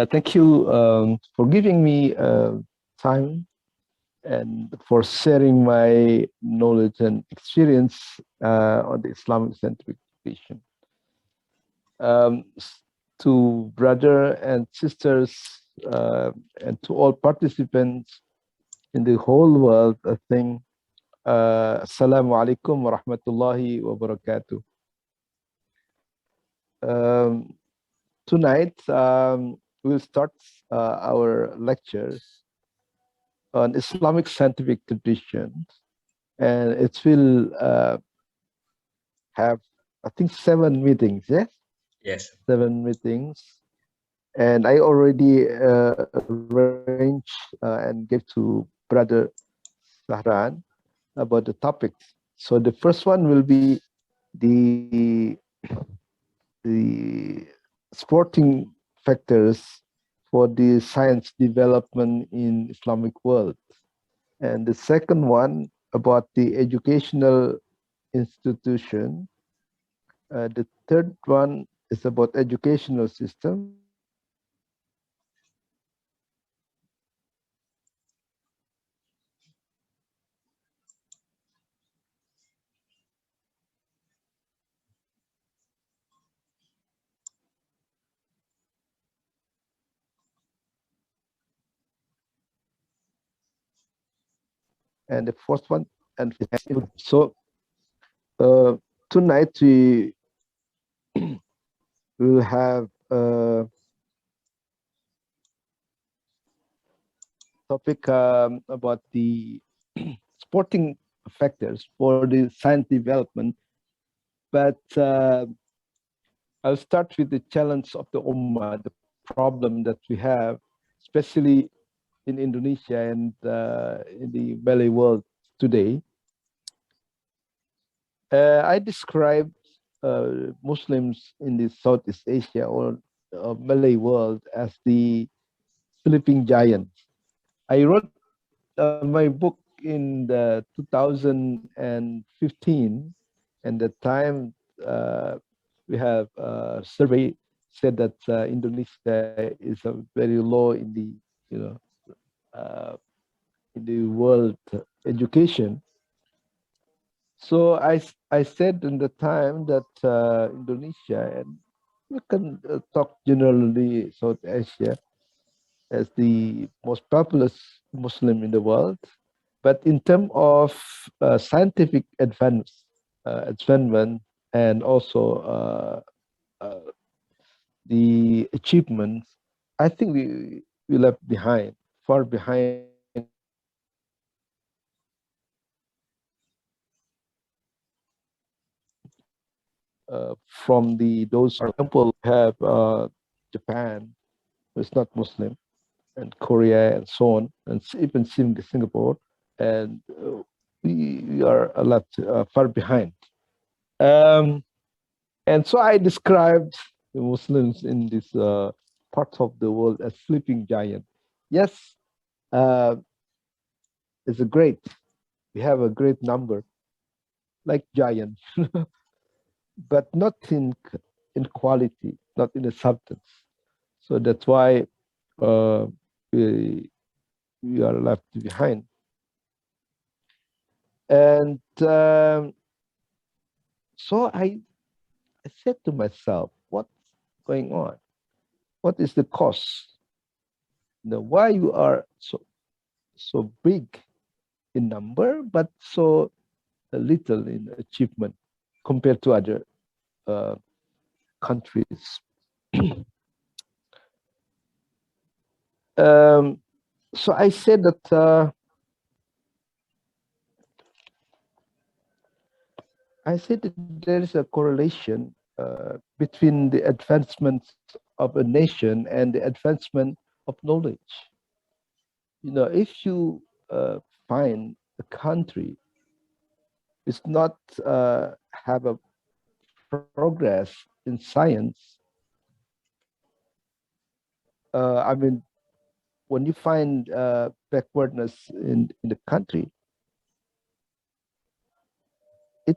Thank you for giving me time and for sharing my knowledge and experience on the Islamic scientific tradition. To brother and sisters and to all participants in the whole world, I think, Assalamu alaikum wa rahmatullahi wa barakatuh. Um, Tonight, we'll start our lectures on Islamic scientific traditions, and it will have, I think, 7 meetings. Yes, Yes. 7 meetings, and I already arranged and gave to Brother Sahran about the topics. So the first one will be the the sporting factors for the science development in Islamic world. And the second one about the educational institution. The third one is about educational system. And the fourth one, and so tonight we will have a topic about the sporting factors for the science development. But I'll start with the challenge of the Ummah, the problem that we have, especially in Indonesia and in the Malay world today. I describe Muslims in the Southeast Asia or Malay world as the sleeping giant. I wrote my book in the 2015, and the time we have survey said that Indonesia is very low in the uh, in the world education. So I said in the time that Indonesia, and we can talk generally South Asia, as the most populous Muslim in the world. But in terms of scientific advancement and also the achievements, I think we left behind, far behind from those. For example, have Japan, who is not Muslim, and Korea, and so on, and even Singapore, and we are a lot far behind. Um, and so I described the Muslims in this part of the world as sleeping giant. Yes, uh, it's a great. We have a great number, like giant, but not in quality, not in the substance. So that's why uh, we we are left behind. And so I said to myself, what's going on? What is the cause? Why you are so big in number, but so little in achievement compared to other uh, countries? So I said that there is a correlation between the advancement of a nation and the advancement of knowledge. If you find a country is not have a progress in science, I mean, when you find backwardness in the country, it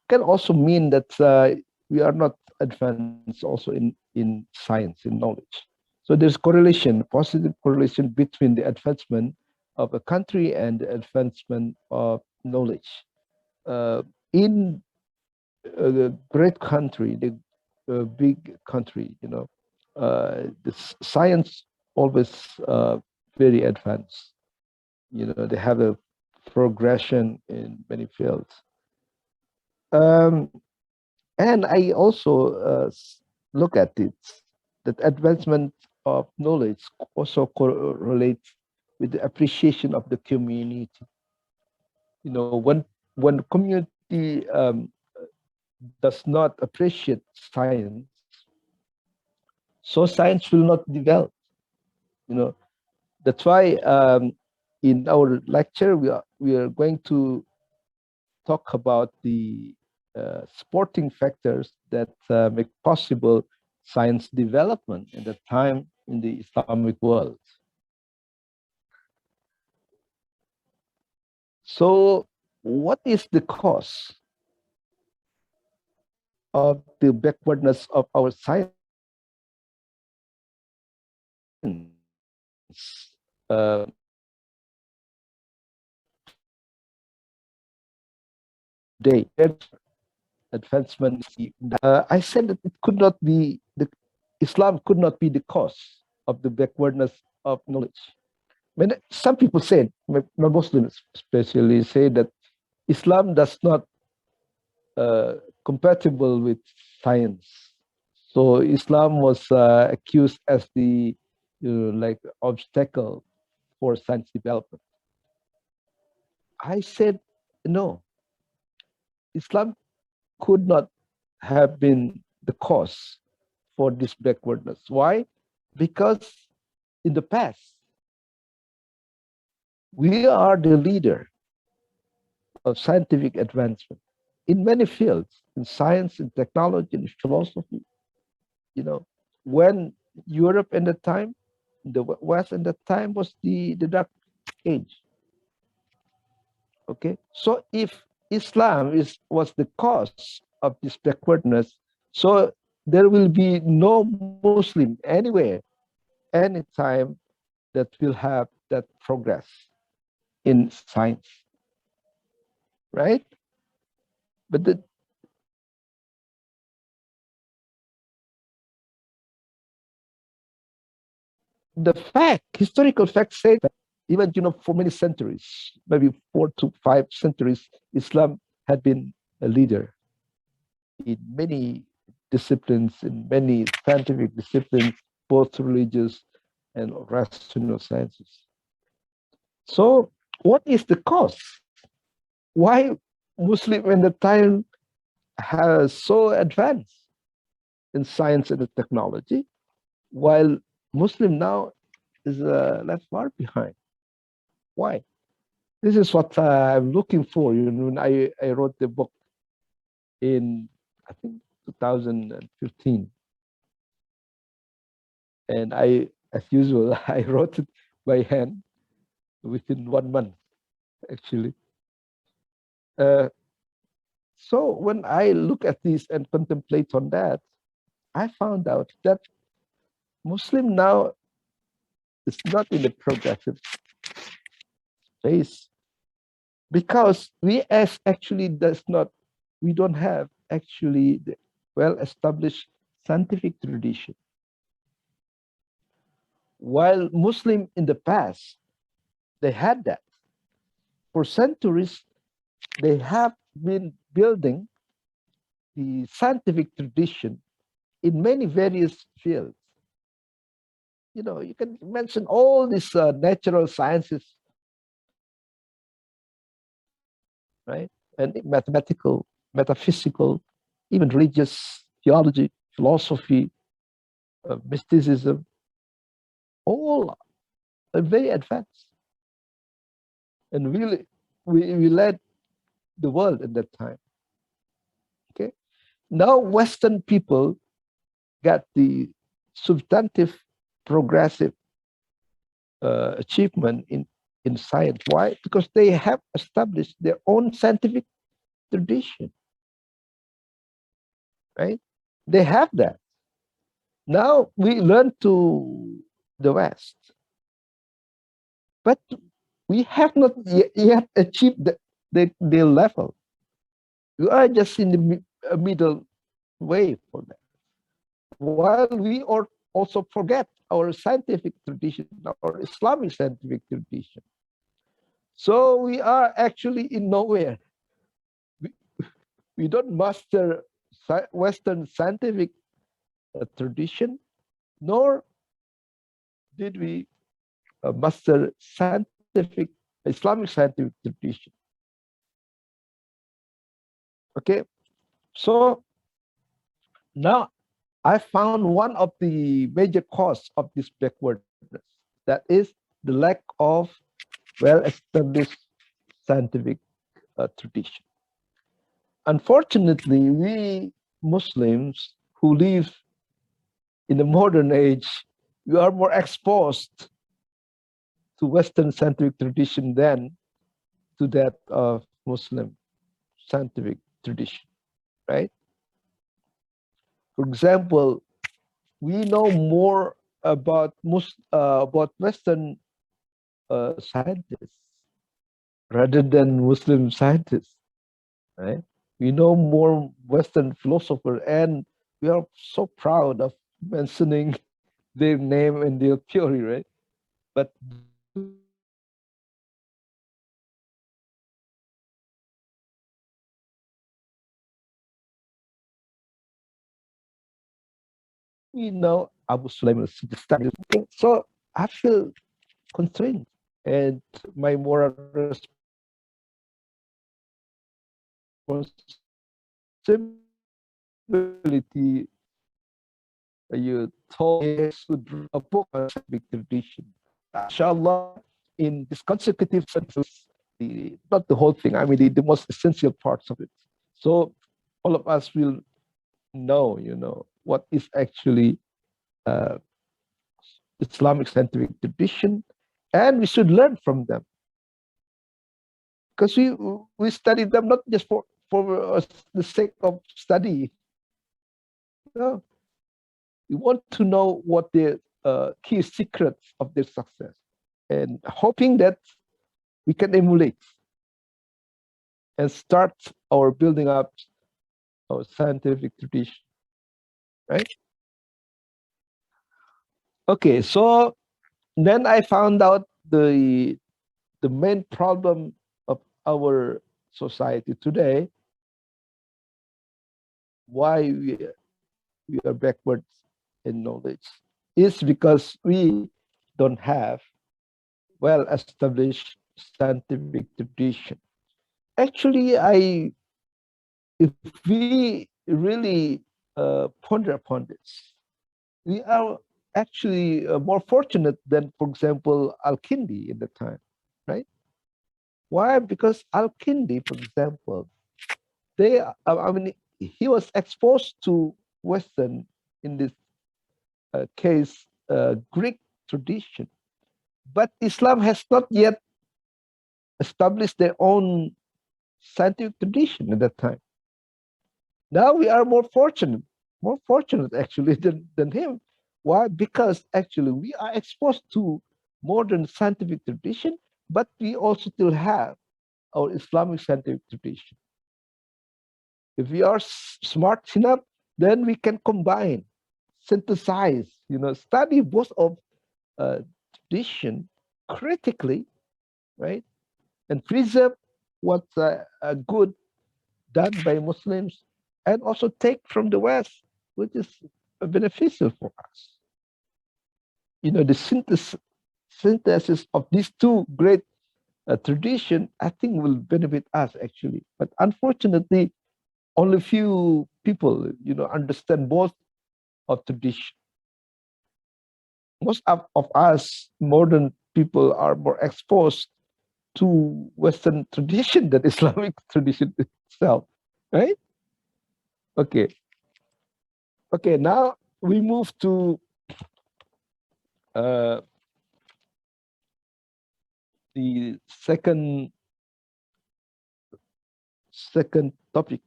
can also mean that we are not advanced also in science, in knowledge. So there's correlation, positive correlation between the advancement of a country and the advancement of knowledge. In the great country, the big country, the science always very advanced. They have a progression in many fields. Um, and I also look at it that advancement of knowledge also correlates with the appreciation of the community. When community does not appreciate science, so science will not develop. You know, that's why in our lecture we are going to talk about the supporting factors that make possible science development at the time in the Islamic world. So, what is the cause of the backwardness of our science today? Advancement. I said that it could not be Islam could not be the cause of the backwardness of knowledge. When some people say, Muslims especially, say that Islam does not compatible with science. So Islam was accused as the like obstacle for science development. I said no. Islam could not have been the cause for this backwardness. Why? Because in the past, we are the leader of scientific advancement in many fields, in science, in technology, in philosophy. When Europe at the time, the West at the time was the dark age. Okay, so if Islam was the cause of this backwardness, so there will be no Muslim anywhere, anytime that will have that progress in science, right? But the historical fact says that even for many centuries, maybe 4 to 5 centuries, Islam had been a leader in many disciplines, in many scientific disciplines, both religious and rational sciences. So, what is the cause? Why Muslim in the time has so advanced in science and technology, while Muslim now is left far behind? Why? This is what I'm looking for. When I wrote the book in, I think, 2015. And as usual, I wrote it by hand within 1 month, actually. So when I look at this and contemplate on that, I found out that Muslim now is not in the progressive phase because we don't have actually the well-established scientific tradition. While Muslim in the past, they had that. For centuries, they have been building the scientific tradition in many various fields. You can mention all these natural sciences, right? And mathematical, metaphysical, even religious, theology, philosophy, mysticism, all are very advanced. And really, we led the world at that time. Okay. Now, Western people got the substantive, progressive achievement in science. Why? Because they have established their own scientific tradition, right? They have that. Now we learn to the West. But we have not yet achieved the level. We are just in the middle way for that. While we also forget our scientific tradition, our Islamic scientific tradition. So we are actually in nowhere. We, we don't master Western scientific tradition, nor did we master Islamic scientific tradition. Okay, so now I found one of the major causes of this backwardness. That is the lack of well-established scientific tradition. Unfortunately, we Muslims who live in the modern age, we are more exposed to Western scientific tradition than to that of Muslim scientific tradition, right? For example, we know more about Western scientists rather than Muslim scientists, right? We know more Western philosophers, and we are so proud of mentioning their name and their theory, right? But do we know Abu Sulaiman al-Sijistani? So I feel constrained, and my moral responsibility. You told me to draw a book on Islamic tradition. Inshallah, in this consecutive sentences, not the whole thing, I mean the most essential parts of it. So all of us will know, what is actually uh, Islamic scientific tradition, and we should learn from them because we study them not just for the sake of study. No, we want to know what the key secrets of their success, and hoping that we can emulate and start our building up our scientific tradition, right? Okay, so then I found out the main problem of our society today, why we are backwards in knowledge, is because we don't have well-established scientific tradition. Actually, if we really ponder upon this, we are actually more fortunate than, for example, Al-Kindi in the time, right? Why? Because Al-Kindi, for example, I mean, he was exposed to Western, in this case, Greek tradition, but Islam has not yet established their own scientific tradition at that time. Now we are more fortunate actually than him. Why? Because actually we are exposed to modern scientific tradition, but we also still have our Islamic scientific tradition. If we are smart enough, then we can combine, synthesize, study both of uh, tradition critically, right? And preserve what's good done by Muslims, and also take from the West, which is beneficial for us. The synthesis of these two great tradition, I think, will benefit us actually. But unfortunately, only few people, understand both of tradition. Most of us modern people are more exposed to Western tradition than Islamic tradition itself, right? Okay. Okay, now we move to uh, the second topic,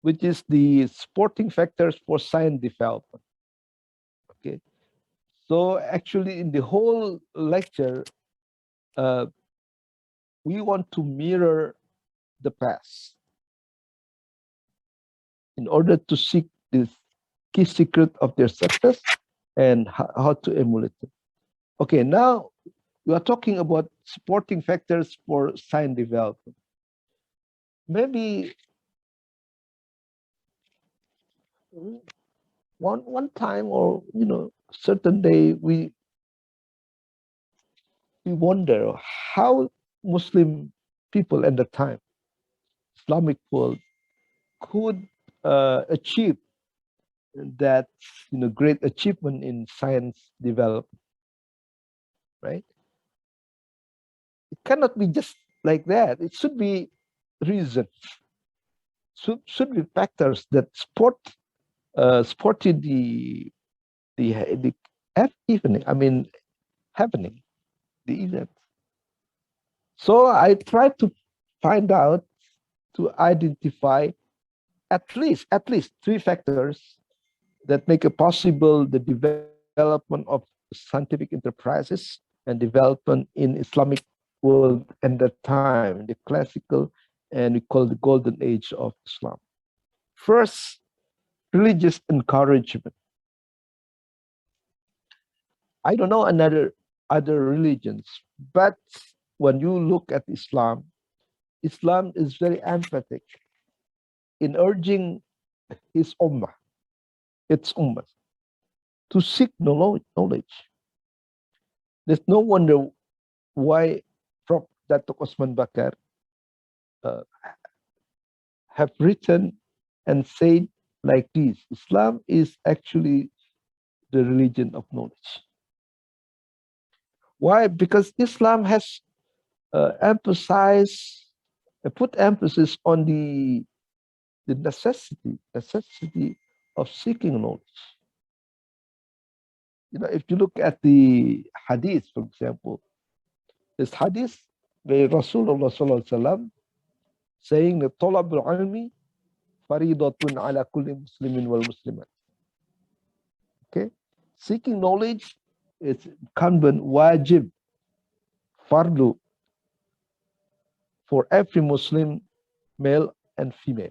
which is the supporting factors for science development. Okay, So actually, in the whole lecture, uh, we want to mirror the past in order to seek this key secret of their success and how to emulate it. Okay, now we are talking about supporting factors for science development. Maybe one time, or certain day, we wonder how Muslim people at the time, Islamic world, could achieve that great achievement in science development, right? It cannot be just like that. It should be reason, should be factors that supported the evening. I mean, happening the event. So I tried to find out, to identify at least three factors that make it possible the development of scientific enterprises and development in Islamic world at that time, the classical, and we call the golden age of Islam. First, religious encouragement. I don't know another other religions, but when you look at Islam, Islam is very emphatic in urging his ummah, its ummah, to seek knowledge. There's no wonder why Prof. Datuk Osman Bakar uh, have written and said like this: Islam is actually the religion of knowledge. Why? Because Islam has emphasized, put emphasis on the necessity of seeking knowledge. If you look at the hadith, for example, this hadith by Rasulullah Sallallahu Alaihi Wasallam saying that talabul ilmi faridatun ala kulli muslimin wal muslimat. Okay, seeking knowledge is incumbent, wajib, fardu, for every Muslim, male and female.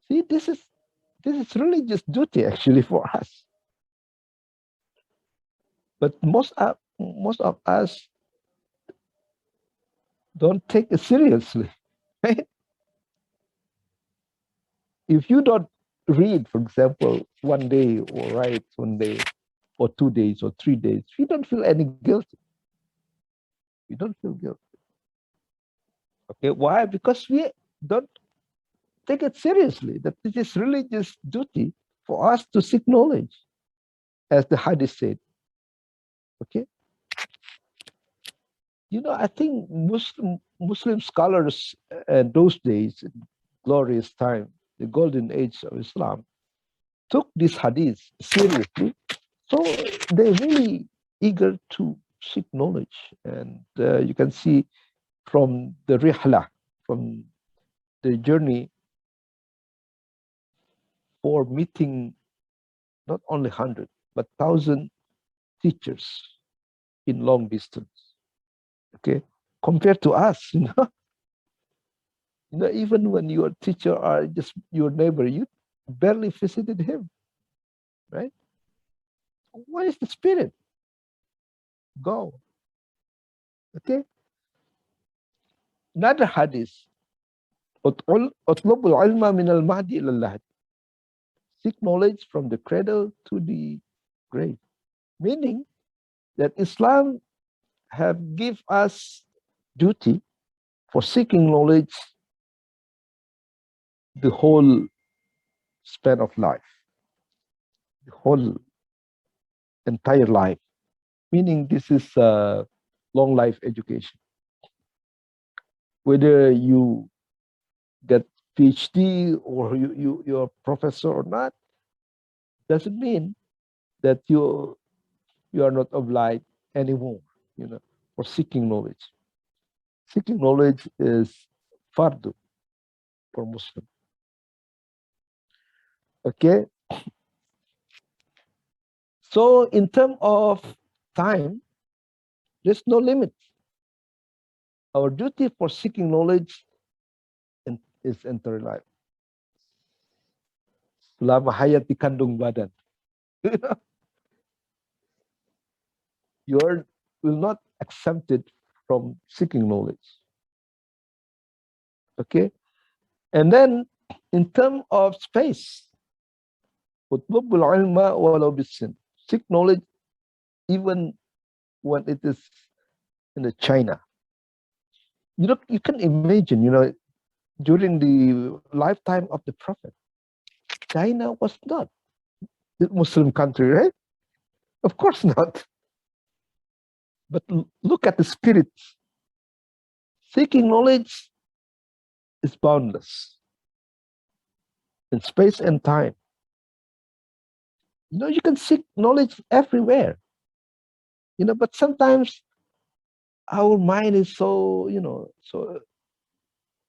See, this is religious duty actually for us. But most of us don't take it seriously. Right? If you don't read, for example, one day, or write one day, or 2 days, or 3 days, you don't feel any guilty. You don't feel guilty. Okay, why? Because we don't take it seriously. That it is religious duty for us to seek knowledge, as the hadith said. Okay, I think Muslim scholars in those days, glorious time, the golden age of Islam, took this hadith seriously. So they're really eager to seek knowledge. And you can see from the rihla, from the journey, for meeting not only 100, but 1,000 teachers in long distance. Okay, compared to us, even when your teacher are just your neighbor, you barely visited him, right? What is the spirit? Go. Okay. Another hadith. اطلب العلم من المهد إلى اللهد. Seek knowledge from the cradle to the grave. Meaning that Islam have give us duty for seeking knowledge the whole span of life, the whole entire life. Meaning this is long life education. Whether you get PhD or you're a professor or not, doesn't mean that you are not obliged anymore, for seeking knowledge. Seeking knowledge is fardu for Muslim. Okay. So in terms of time, there's no limit. Our duty for seeking knowledge is entire life. Selama hayat di kandung badan. You will not exempted from seeking knowledge. Okay? And then in terms of space, seek knowledge even when it is in the China. You can imagine, during the lifetime of the Prophet, China was not a Muslim country, right? Of course not. But look at the spirit. Seeking knowledge is boundless in space and time. You can seek knowledge everywhere. But sometimes our mind is so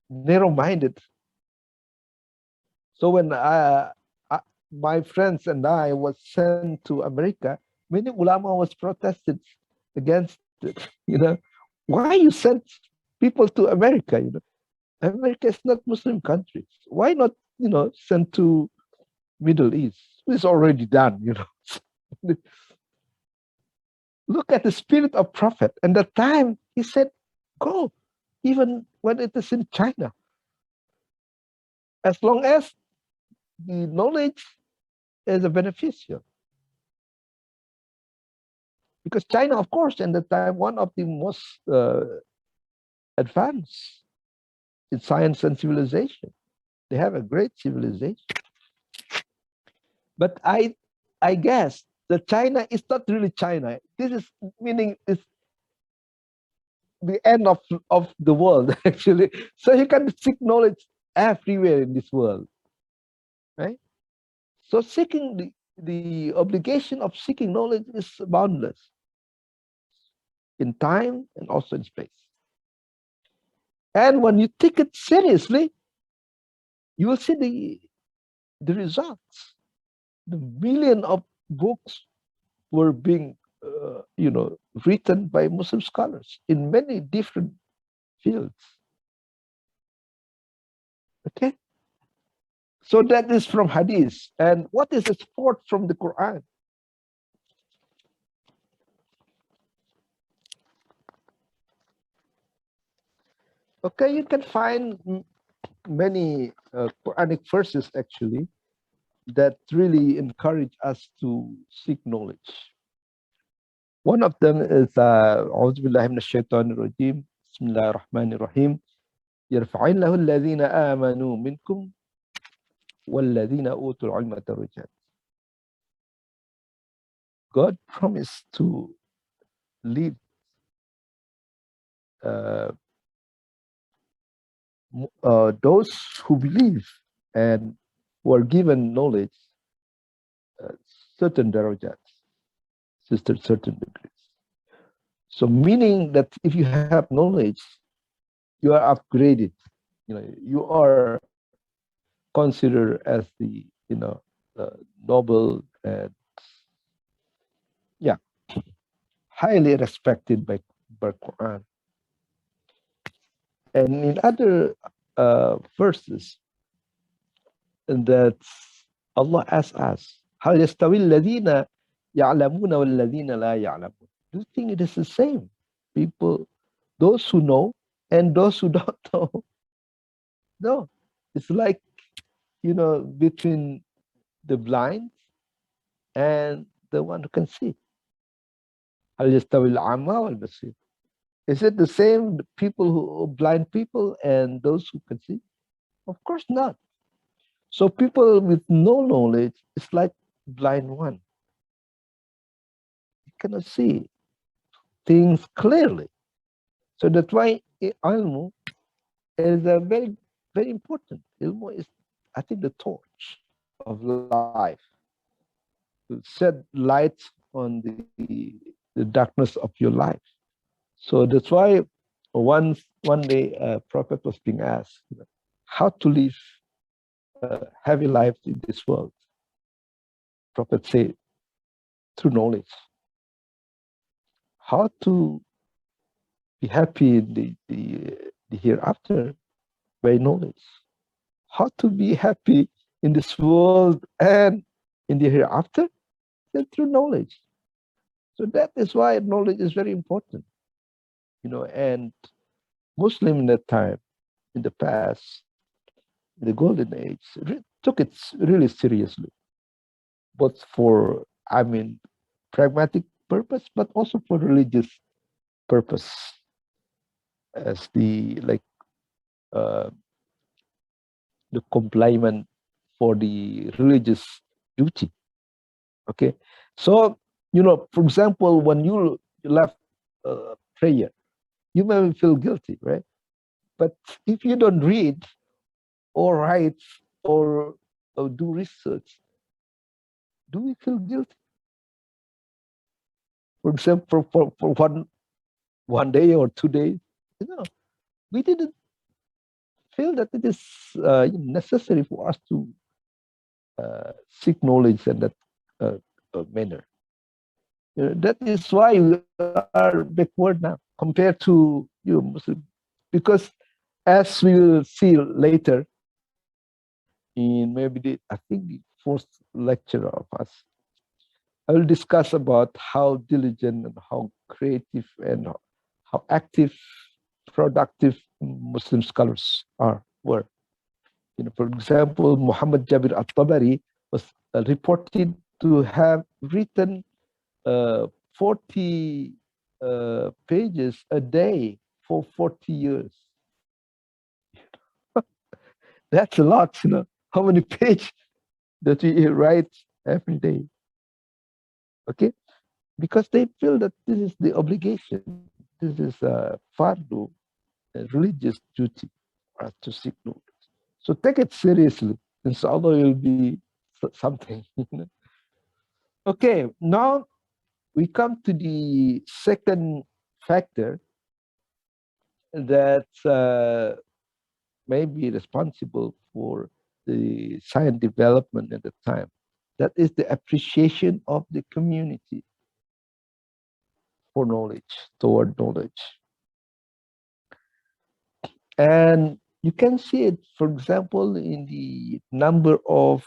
narrow-minded. So when my friends and I was sent to America, many ulama was protested against it. Why you sent people to America? America is not Muslim countries. Why not, send to Middle East? It's already done. Look at the spirit of Prophet. And the time he said, go, even when it is in China. As long as the knowledge is a beneficial. Because China, of course, in the time, one of the most advanced in science and civilization. They have a great civilization. But I guess that China is not really China. This is meaning it's the end of the world, actually. So you can seek knowledge everywhere in this world, right? So seeking the obligation of seeking knowledge is boundless in time and also in space. And when you take it seriously, you will see the results. The million of books were being, written by Muslim scholars in many different fields. Okay, so that is from Hadith. And what is the support from the Quran? Okay, you can find many Quranic verses actually that really encourage us to seek knowledge. One of them is أعوذ بالله من الشيطان الرجيم بسم الله الرحمن الرحيم يرفع الله الذين آمنوا منكم والذين أوتوا العلم درجات. God promised to lead those who believe and were given knowledge certain darajats, certain degrees. So meaning that if you have knowledge, you are upgraded. You are considered as the noble and highly respected by Quran. And in other verses, that Allah asks us, هل يستوي الذين يعلمون والذين لا يعلمون? Do you think it is the same? People, those who know and those who don't know. No, it's like, between the blind and the one who can see. هل يستوي الأعمى والبصير? Is it the same people who blind people and those who can see? Of course not. So people with no knowledge is like blind one. You cannot see things clearly. So that's why ilmu is a very, very important. Ilmu is, I think, the torch of life. To shed light on the darkness of your life. So that's why one day a prophet was being asked how to live a heavy life in this world. Prophet said, through knowledge. How to be happy in the hereafter by knowledge. How to be happy in this world and in the hereafter, then through knowledge. So that is why knowledge is very important, and Muslim in that time, in the past, the golden age, took it really seriously, both for, pragmatic purpose, but also for religious purpose, as uh, the complement for the religious duty. Okay, so for example, when you left prayer, you may feel guilty, right? But if you don't read or write or do research, do we feel guilty? For example, for one day or 2 days, we didn't feel that it is necessary for us to seek knowledge in that manner. That is why we are backward now compared to Muslim, because as we will see later in maybe I think the fourth lecture of us, I will discuss about how diligent and how creative and how active, productive Muslim scholars were. For example, Muhammad Jabir at-Tabari was reported to have written 40 pages a day for 40 years. That's a lot, How many pages that we write every day? Okay, because they feel that this is the obligation. This is a fardu, a religious duty for us to seek knowledge. So take it seriously, inshallah will be something. Okay, now we come to the second factor that may be responsible for the science development at the time. That is the appreciation of the community for knowledge, toward knowledge. And you can see it, for example, in the number of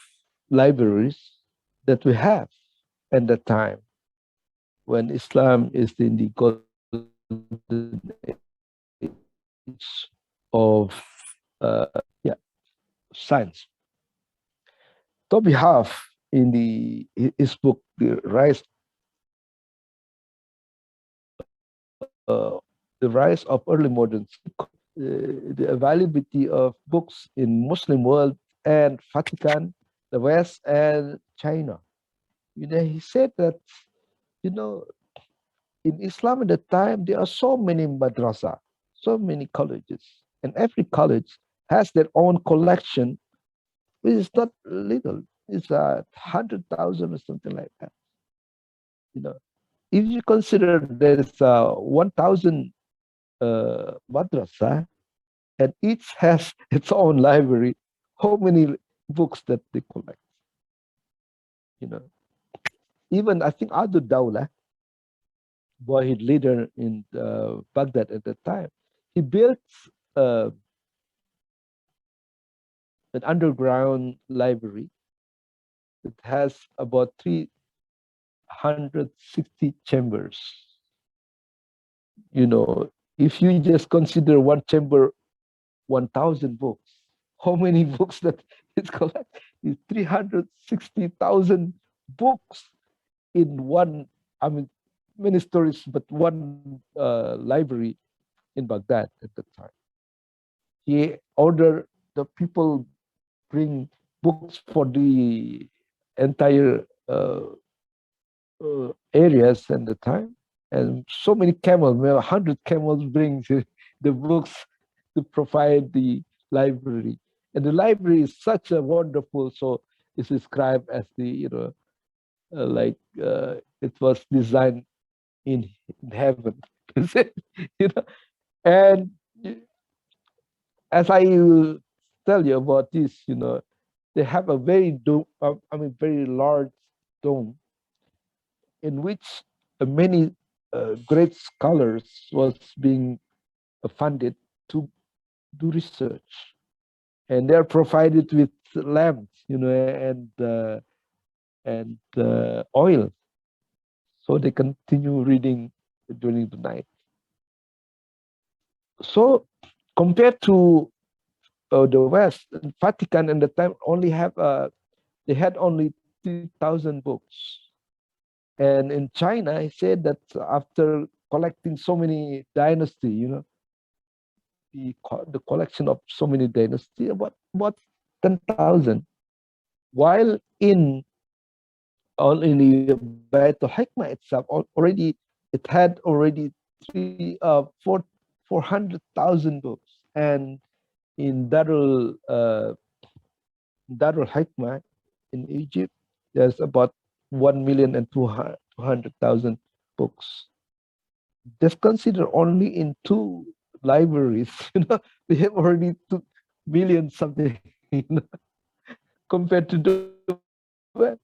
libraries that we have at the time when Islam is in the golden age of science. Toby Huff, in his book, The Rise of Early Modern, the availability of books in Muslim world and Vatican, the West, and China. He said that, in Islam at the time, there are so many madrasa, so many colleges, and every college has their own collection, which is not little. It's 100,000 or something like that. If you consider there is 1,000 madrasa, and each has its own library, how many books that they collect? Even I think Adu Dawla, Wahid leader in Baghdad at the time, he built an underground library that has about 360 chambers. If you just consider one chamber 1,000 books, how many books that it collects? Is 360,000 books in one, many stories, but one library in Baghdad at the time. He ordered the people bring books for the entire areas at the time, and so many camels, 100 camels bring the books to provide the library. And the library is such a wonderful, so it's described as the, it was designed in heaven. And as I tell you about this, they have a very very large dome in which many great scholars was being funded to do research, and they are provided with lamps, and oil, so they continue reading during the night. So compared to the West, Vatican at the time only have they had only 3,000 books. And in China, I said that after collecting so many dynasty, the collection of so many dynasty, about 10,000. While in the Bait al-Hikmah itself, already it had already 400,000 books. And in Darul Hikmah in Egypt, there's about 1,200,000 books. Just consider only in two libraries, we have already 2 million something, compared to the West.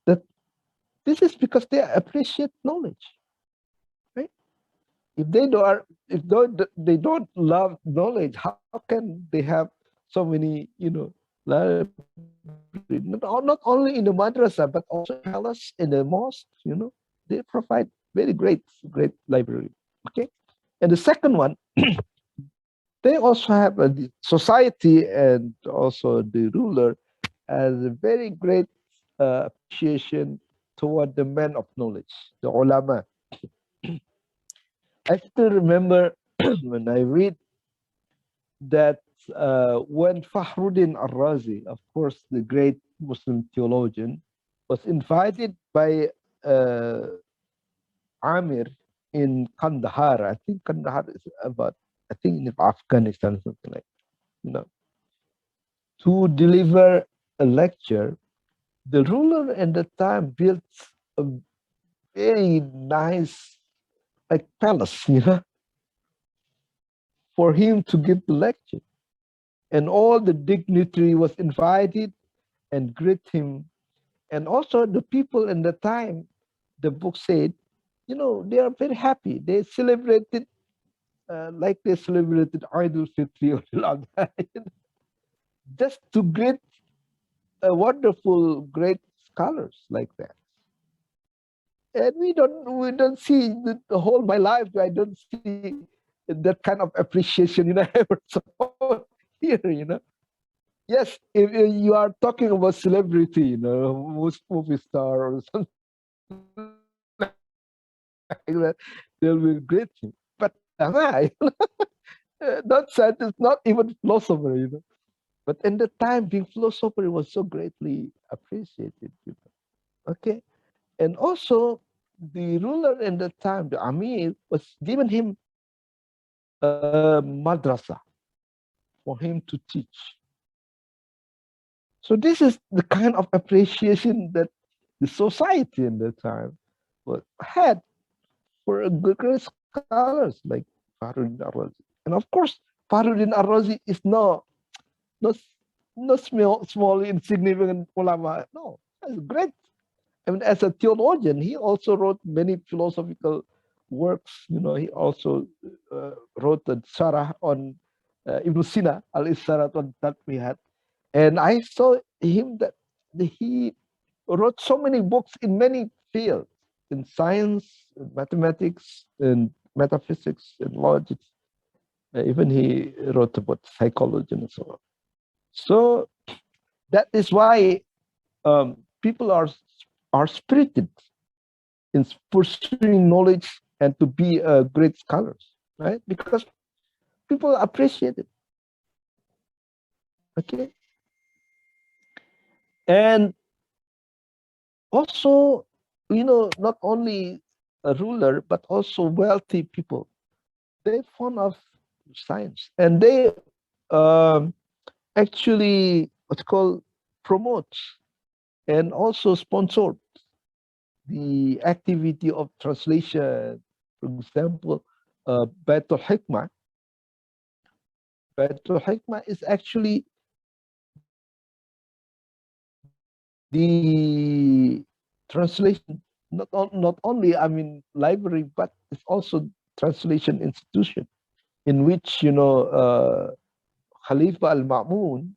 That this is because they appreciate knowledge, right? If they don't love knowledge, how can they have so many, libraries? Not only in the madrasa, but also in palace, in the mosque, they provide very great library. Okay. And the second one, they also have the society and also the ruler as a very great appreciation toward the men of knowledge, the ulama. I still remember when I read that when Fahruddin Ar-Razi, of course, the great Muslim theologian, was invited by Amir in Kandahar. I think Kandahar is about, I think in Afghanistan, something like, to deliver a lecture. The ruler at the time built a very nice, like, palace, for him to give the lecture. And all the dignitary was invited and greet him. And also the people in the time, the book said, they are very happy. They celebrated like they celebrated Eid al-Fitr or Al-Adha, just to greet a wonderful, great scholars like that. And we don't see the whole my life. I don't see that kind of appreciation, ever saw here, Yes, if you are talking about celebrity, most movie star or something like that, they'll be great. But ulama, not scientist, not even philosopher, But in the time, being philosopher was so greatly appreciated, Okay, and also the ruler in the time, the Amir, was given him a madrasa for him to teach. So this is the kind of appreciation that the society in the time had for a good great scholars like Fahruddin Ar-Razi. And of course, Fahruddin Ar-Razi is not, not small, insignificant ulama. No, he's great. I mean, as a theologian, he also wrote many philosophical works. He also wrote a Sarah on Ibn Sina, al-Isharat on Tatmihat. And I saw him that he wrote so many books in many fields, in science, in mathematics, in metaphysics, in logic. Even he wrote about psychology and so on. So that is why people are spirited in pursuing knowledge and to be great scholars, right? Because people appreciate it. Okay, and also, not only a ruler but also wealthy people. They fond of science, and they actually what's called promote and also sponsor the activity of translation. For example, Baitul Hikmah. Baitul Hikmah is actually the translation not only, I mean, library, but it's also translation institution in which, Khalifa al-Ma'mun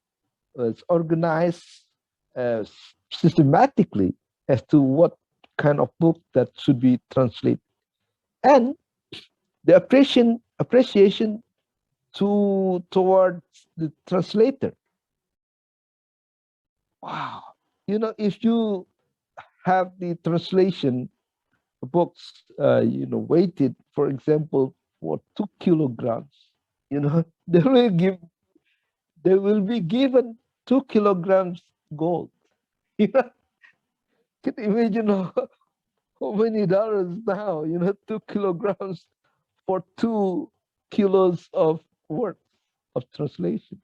was organized uh, systematically as to what kind of book that should be translated, and the appreciation towards the translator. Wow, if you have the translation books, weighted, for example, for 2 kilograms, they will give they will be given 2 kilograms gold. You know, can you imagine how many dollars now? 2 kilograms for 2 kilos of work of translation.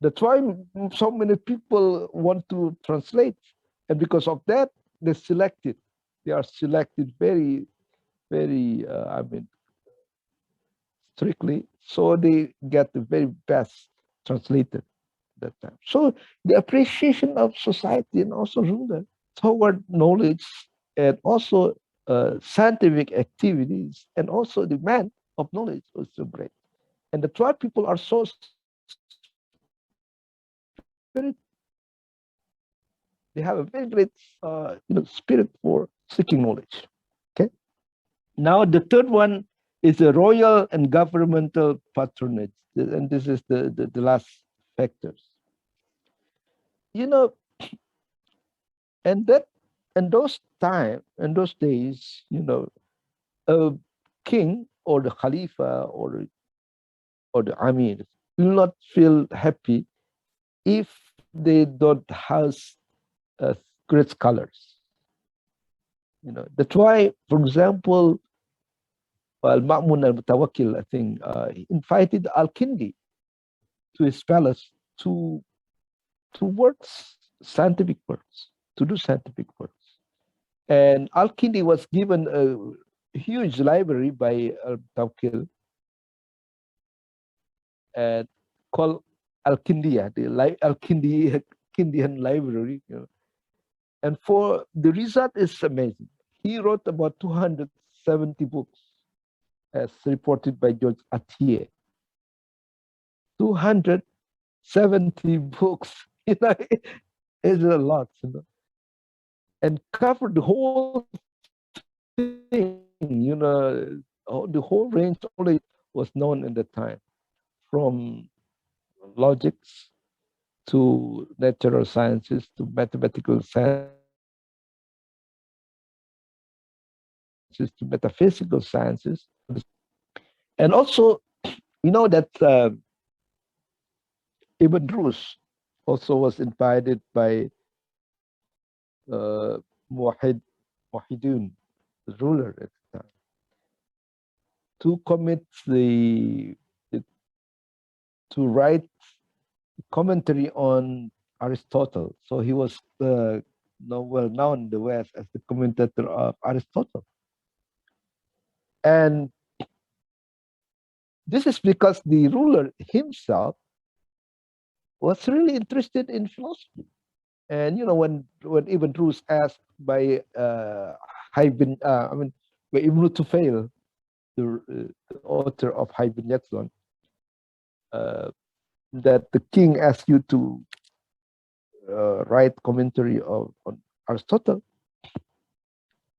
That's why so many people want to translate, and because of that, they selected. They are selected very, very. I mean, strictly, so they get the very best translated that time. So the appreciation of society and also ruler toward knowledge, and also scientific activities, and also the demand of knowledge was so great. And that's why people are so spirit. They have a very great, spirit for seeking knowledge. Okay. Now the third one is the royal and governmental patronage, and this is the last factors. You know, and that in those days, a king or the Khalifa or the Amir will not feel happy if they don't have uh, great scholars. That's why, for example, Al-Ma'mun al-Mutawakkil, I think, he invited Al-Kindi to his palace to works, scientific works, to do scientific works. And Al-Kindi was given a huge library by Al-Mutawakkil, and called Al-Kindiya, the Kindian library. And for the result is amazing. He wrote about 270 books, as reported by George Atiye. 270 books, is a lot, and covered the whole thing, the whole range only was known in the time, from logics to natural sciences to mathematical sciences to metaphysical sciences, and also, that Ibn Rus also was invited by uh, Muwahhid, Muwahhidun, the ruler at the time, to commit the to write commentary on Aristotle. So he was well known in the West as the commentator of Aristotle. And this is because the ruler himself was really interested in philosophy. And when Ibn Rus asked by by Ibn Tufail, the author of Ibn Yatzon, uh, that the king asked you to write commentary on Aristotle,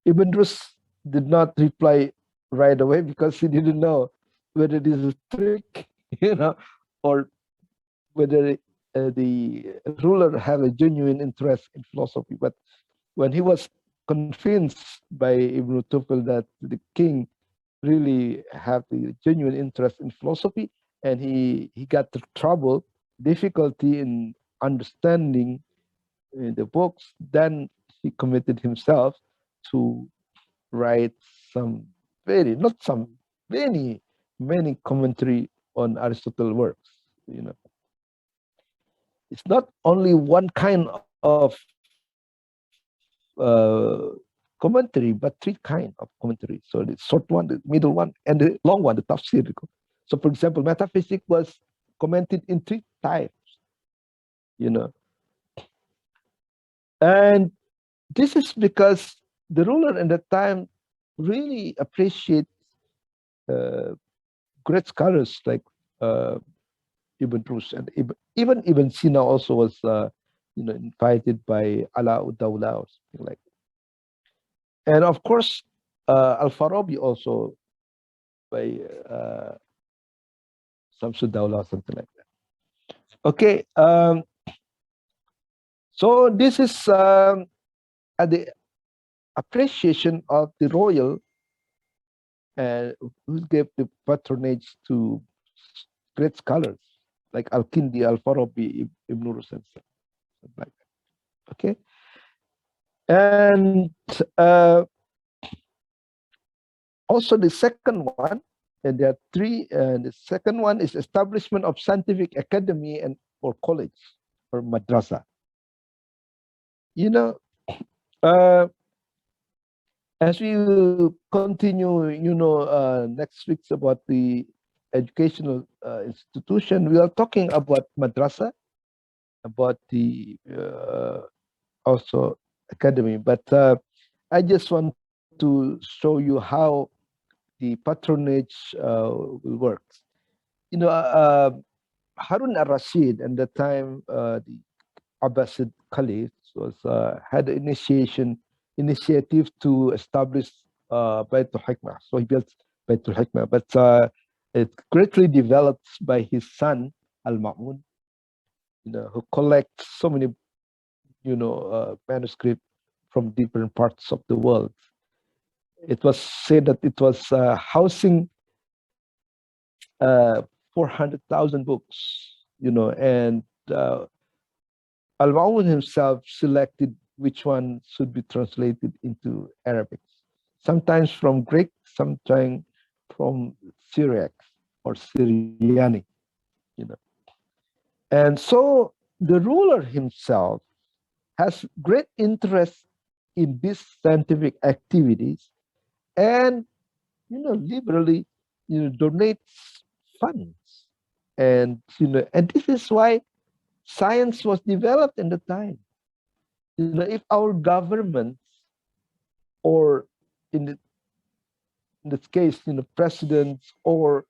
Ibn Rus did not reply right away because he didn't know whether this is a trick, or whether the ruler had a genuine interest in philosophy. But when he was convinced by Ibn Tufel that the king really had the genuine interest in philosophy, and he got the trouble, difficulty in understanding the books, then he committed himself to write some not some, many, many commentary on Aristotle works. It's not only one kind of commentary, but three kind of commentary. So the short one, the middle one, and the long one, the tafsir. So, for example, metaphysics was commented in three types, you know. And this is because the ruler at that time really appreciate uh, great scholars like uh, Ibn Rus, and even Ibn Sina also was invited by Alauddin or something like that. And of course Al-Farabi also by Samsudawla, something like that. Okay, so this is the appreciation of the royal and who gave the patronage to great scholars like Al-Kindi, Al-Farabi, Ibn Rus, and something like that. Okay, and uh, also the second one, and there are three. The second one is establishment of scientific academy and or college or madrasa. You know, uh, as we will continue, next week's about the educational institution, we are talking about madrasa, about the also academy. But I just want to show you how the patronage will work. Harun al-Rashid at the time, the Abbasid Caliph was had initiative to establish Baitul Hikmah. So he built Baitul Hikmah, but it greatly developed by his son Al-Ma'mun, who collects so many, manuscripts from different parts of the world. It was said that it was housing 400,000 books, and Al-Ma'mun himself selected which one should be translated into Arabic, sometimes from Greek, sometimes from Syriac or Syrianic, And so the ruler himself has great interest in these scientific activities and, liberally, donates funds. And this is why science was developed in the time. If our government, or in this case, presidents or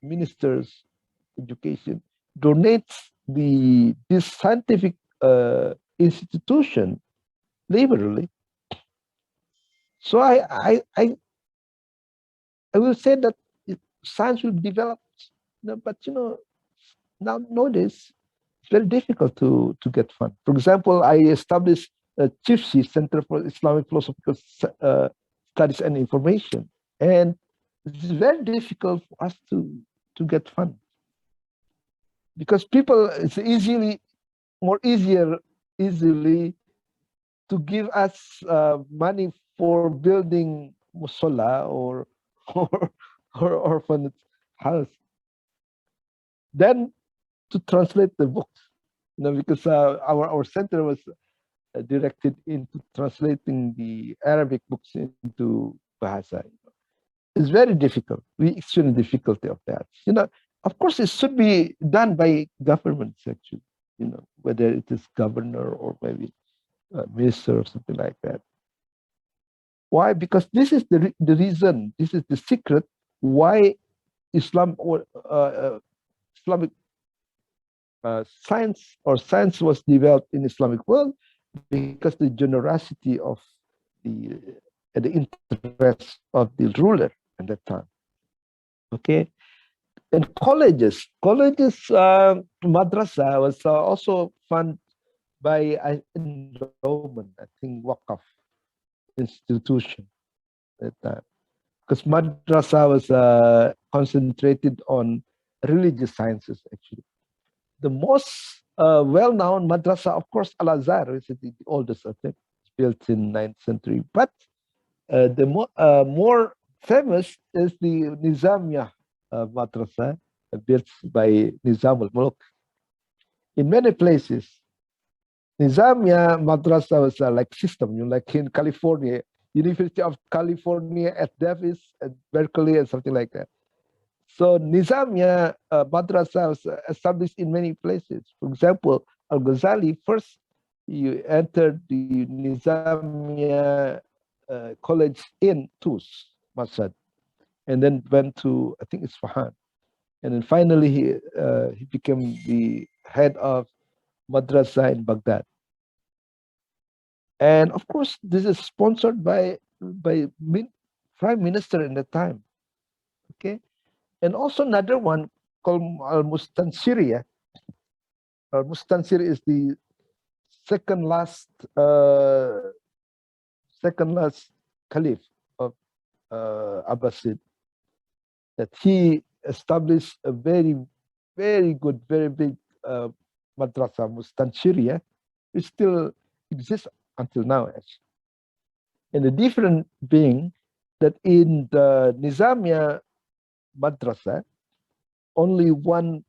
ministers, education, donates this scientific institution liberally. So I will say that science will develop, but nowadays it's very difficult to get fund. For example, I established a CIFSI, Center for Islamic Philosophical Studies and Information, and it's very difficult for us to get fund because people it's easily to give us money for building musalla or or orphanage house, then to translate the books, because our center was directed into translating the Arabic books into Bahasa. It's very difficult. We experience difficulty of that. Of course, it should be done by governments actually. Whether it is governor or maybe minister or something like that. Why? Because this is the reason. This is the secret why Islam or Islamic science was developed in Islamic world, because the generosity of the interest of the ruler at that time. Okay, and colleges, madrasa was also funded by endowment, I think, Waqf institution at that time, because madrasa was concentrated on religious sciences actually. The most well-known madrasa, of course, Al-Azhar, which is the oldest, I think, built in 9th century. But the more famous is the Nizamiya madrasa, built by Nizam al-Mulk. In many places, Nizamiya madrasa was like system, like in California, University of California at Davis, at Berkeley, and something like that. So Nizamiya madrasa was established in many places. For example, Al-Ghazali, first you entered the Nizamiya college in Tus, Masad, and then went to, I think, Isfahan. And then finally he became the head of madrasa in Baghdad. And of course, this is sponsored by prime minister in the time. Okay, and also another one called Al Mustansiri. Al Mustansir is the second last uh, second last caliph of Abbasid. That he established a very good, very big madrasa Mustansiriya, which still exists until now, actually. And the different being that in the Nizamiya madrasa, only one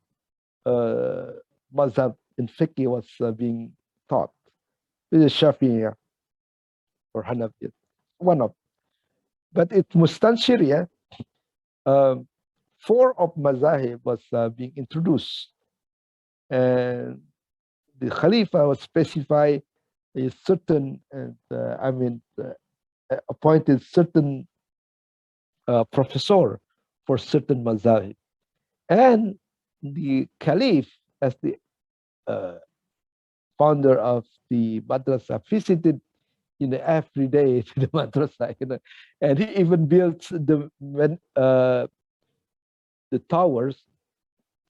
mazhab in fiqh was being taught. This is Shafi'iyya or Hanafi, one of. But at Mustansiriya, um, four of mazahib was being introduced. And the Khalifa was specify a certain, appointed certain professor for certain mazahib. And the Caliph, as the uh, founder of the madrasa, visited every day to the madrasa, and he even built the towers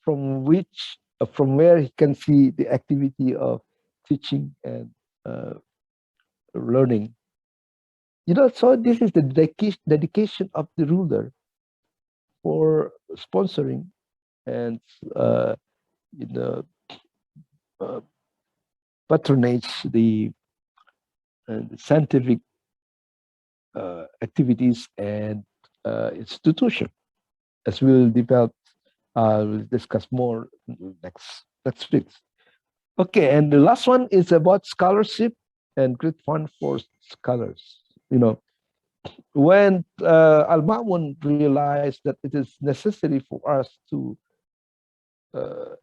from where he can see the activity of teaching and learning. So this is the dedication of the ruler for sponsoring and you know uh, patronage the scientific activities and institution, as we'll develop. We'll discuss more next week. Okay, and the last one is about scholarship and great fund for scholars. When Al-Ma'mun realized that it is necessary for us to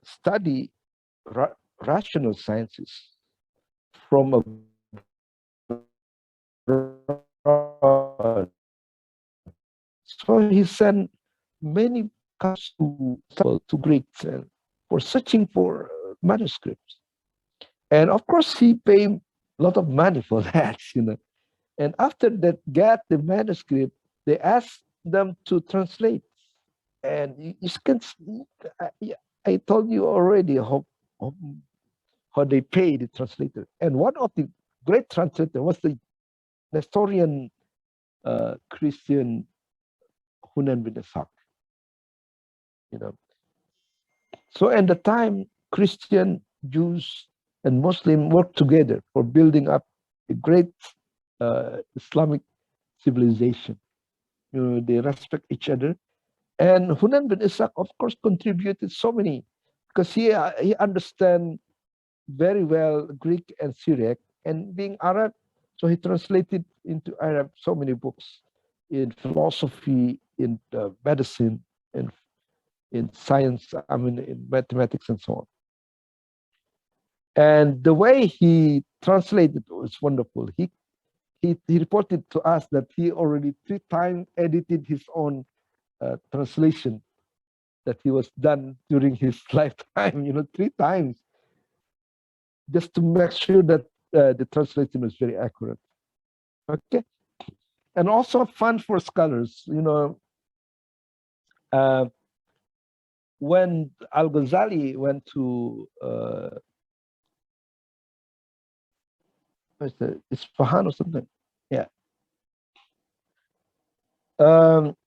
study rational sciences from abroad, so he sent many to Greeks for searching for manuscripts. And of course, he paid a lot of money for that, And after that, get the manuscript, they asked them to translate. And you can, I told you already how they pay the translator. And one of the great translator was the Nestorian Christian Hunan bin Ishaq. So at the time, Christian, Jews, and Muslim worked together for building up a great Islamic civilization. They respect each other. And Hunan bin Ishaq, of course, contributed so many because he understand very well Greek and Syriac, and being Arab, so he translated into Arab so many books in philosophy, in medicine, in science, in mathematics and so on. And the way he translated was wonderful. He reported to us that he already 3 times edited his own translation that he was done during his lifetime, 3 times, just to make sure that the translation was very accurate. Okay. And also fun for scholars, when Al-Ghazali went to Isfahan or something, yeah.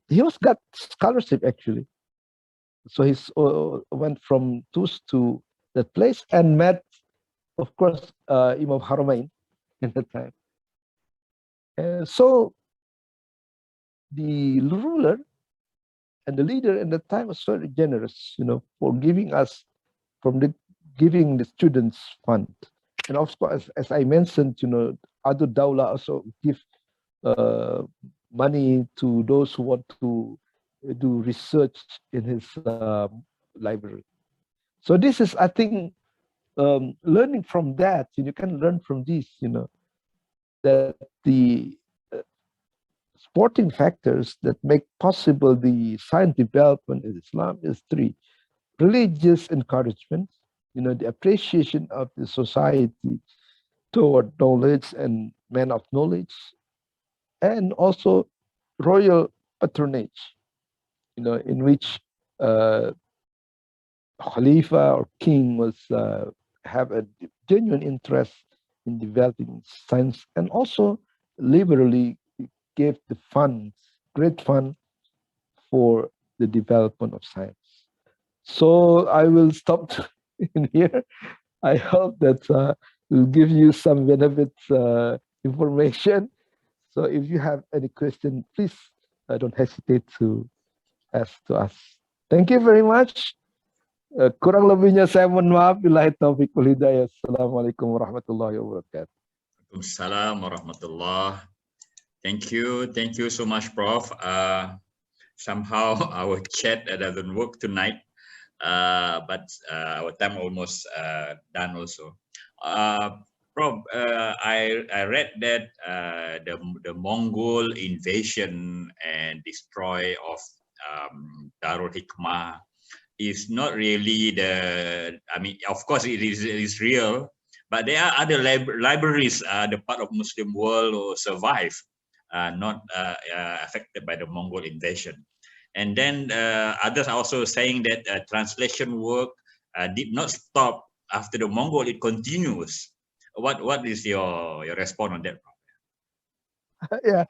He was got scholarship actually. So he went from Tus to that place and met, of course, Imam Haramain in that time. And so the ruler and the leader in that time was very generous, for giving the students fund. And of course, as I mentioned, other Dawla also give money to those who want to do research in his library. So this is, I think, learning from that. You can learn from this, that the supporting factors that make possible the science development in Islam is three: religious encouragement, the appreciation of the society toward knowledge and men of knowledge, and also royal patronage, in which uh, Khalifa or king was have a genuine interest in developing science, and also liberally gave the funds, great fund for the development of science. So I will stop in here. I hope that will give you some benefit information. So if you have any question, please don't hesitate to ask to us. Thank you very much. Kurang lebihnya saya mohon maaf. Billahi taufiq wal hidayah. Assalamualaikum warahmatullahi wabarakatuh. Waalaikumsalam warahmatullah. Thank you so much, Prof. Somehow our chat doesn't work tonight, but our time almost done also. Prof, I read that the Mongol invasion and destroy of Darul Hikmah is not really of course it is real, but there are other libraries, the part of Muslim world who survive, not affected by the Mongol invasion. And then others are also saying that translation work did not stop after the Mongol, it continues. What is your response on that? Yeah,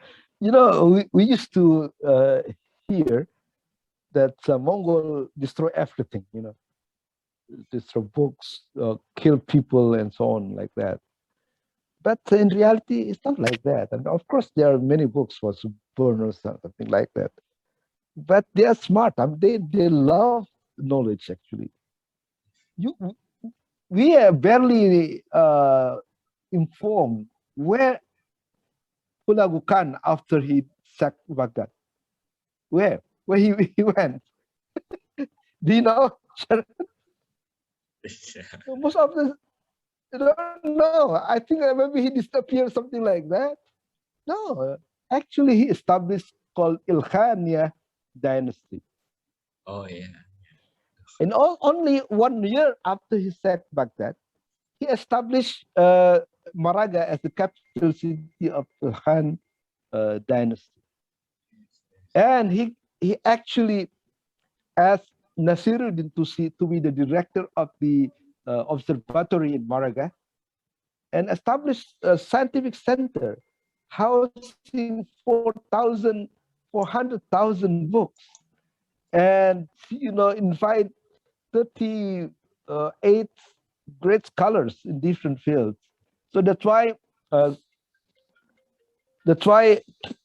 we used to hear that Mongol destroy everything, destroy books, kill people, and so on, like that. But in reality, it's not like that. And of course, there are many books was burned or something like that. But they are smart. They love knowledge, actually. We are barely informed where Hulagu Khan after he sacked Baghdad. Where he went? Do you know? Most of the don't know. I think maybe he disappeared, something like that. No, actually he established called Ilkhaniya dynasty. Oh yeah. And only 1 year after he sacked Baghdad, he established Maraga as the capital city of Ilkhan dynasty. And he actually asked Nasiruddin Tusi to be the director of the observatory in Maraga and established a scientific center housing 400,000 books, and invite 38 great scholars in different fields. So that's why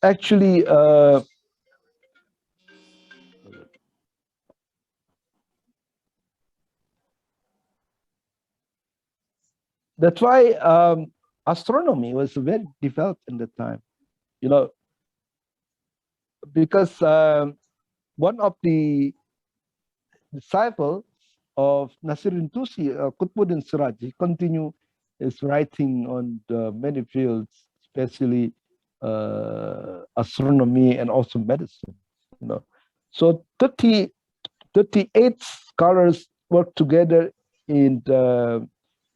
actually that's why astronomy was very developed in the time, because one of the disciples of Nasiruddin Tusi, Qutbuddin Siraj, he continued his writing on many fields, especially astronomy and also medicine. So 38 scholars work together in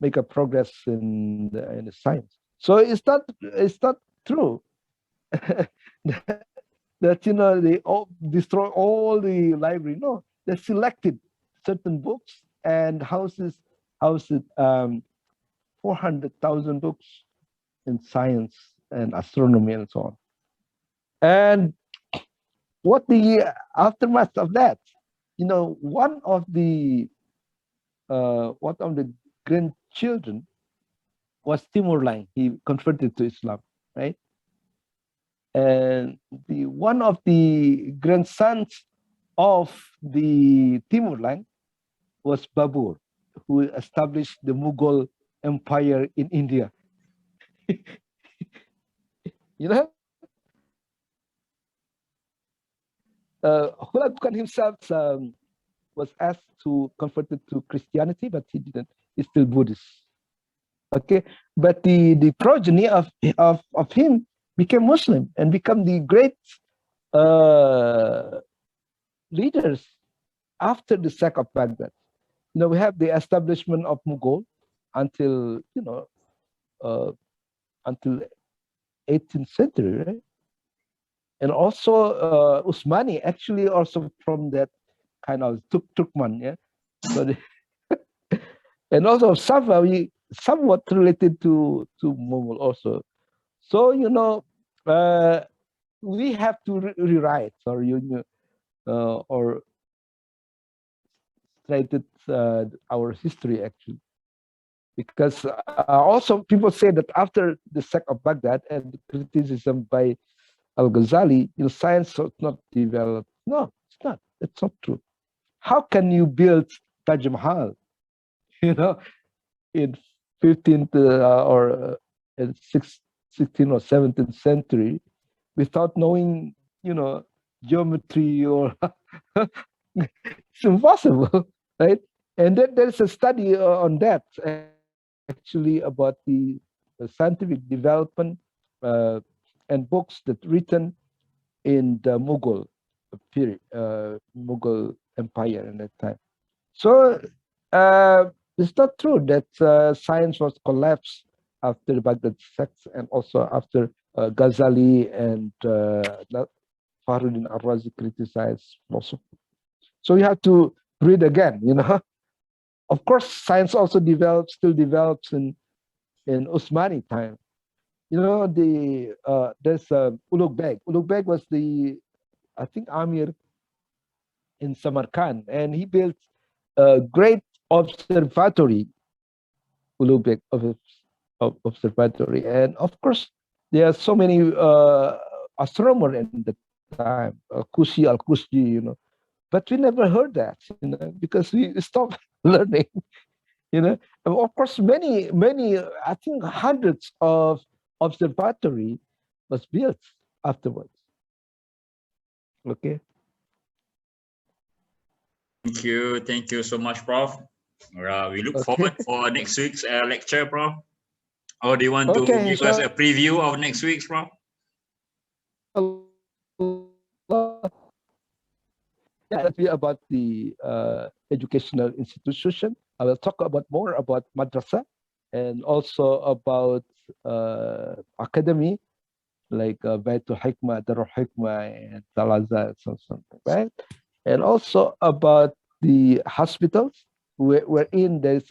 make a progress in the science. So it's not true that they all destroy all the library. No, they selected certain books and houses 400,000 books in science and astronomy and so on. And what the aftermath of that? One of the grandchildren was Timur Lang. He converted to Islam, right? And one of the grandsons of the Timur Lang was Babur, who established the Mughal Empire in India. Hulagu Khan himself was asked to convert it to Christianity, but he didn't. He's still Buddhist. Okay, but the progeny of him, became Muslim and become the great leaders after the sack of Baghdad. We have the establishment of Mughal until until 18th century, right? And also Usmani, actually also from that kind of Turkman, yeah. So and also Safawi, somewhat related to Mughal also. So we have to rewrite or straighten our history actually, because also people say that after the sack of Baghdad and the criticism by Al-Ghazali, science was not developed. No, it's not. It's not true. How can you build Taj Mahal, in 15th in 16th or 17th century without knowing, geometry or it's impossible, right? And then there's a study on that actually about the scientific development and books that written in the Mughal period, Mughal Empire at that time. So it's not true that science was collapsed after the Baghdad sects and also after Ghazali and Fahruddin Ar-Razi criticized philosophy. So you have to read again, Of course, science also still develops in Usmani time. There's Ulugh Beg. Ulugh Beg was I think, Amir in Samarkand, and he built a great observatory, Ulugh Beg observatory. And of course, there are so many astronomers in the time, Kusi al-Kusji, but we never heard that, because we stopped learning, And of course, many, I think hundreds of observatory was built afterwards. Okay. Thank you so much, Prof. We look forward for next week's lecture, Prof. Or do you want to give us a preview of next week's, Prof? Yeah, that'll be about the educational institution. I will talk more about madrasa and also about academy, like Baitul Hikmah, Darul Hikmah, and Talaza, something, right? And also about the hospitals, wherein there's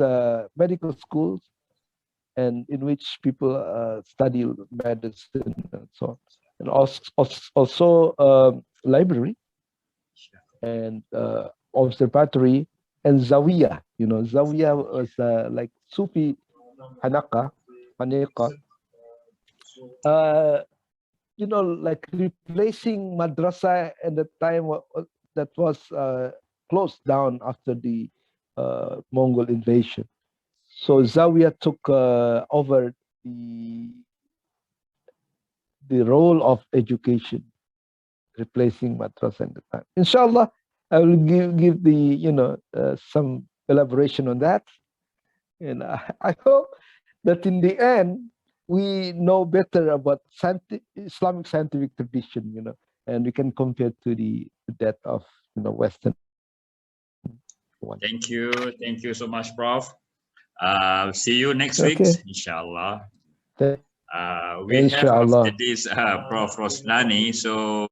medical schools, and in which people study medicine and so on. And also library and observatory and Zawiya. Zawiya was like Sufi Hanaka, like replacing madrasa at the time that was closed down after the Mongol invasion. So Zawiya took over the role of education, replacing madrasa at the time. Inshallah, I will give the some elaboration on that, and I hope that in the end we know better about Islamic scientific tradition, and we can compare to that of Western one. Thank you so much, Prof. See you next week, inshallah. We have after this Prof. Roslani, so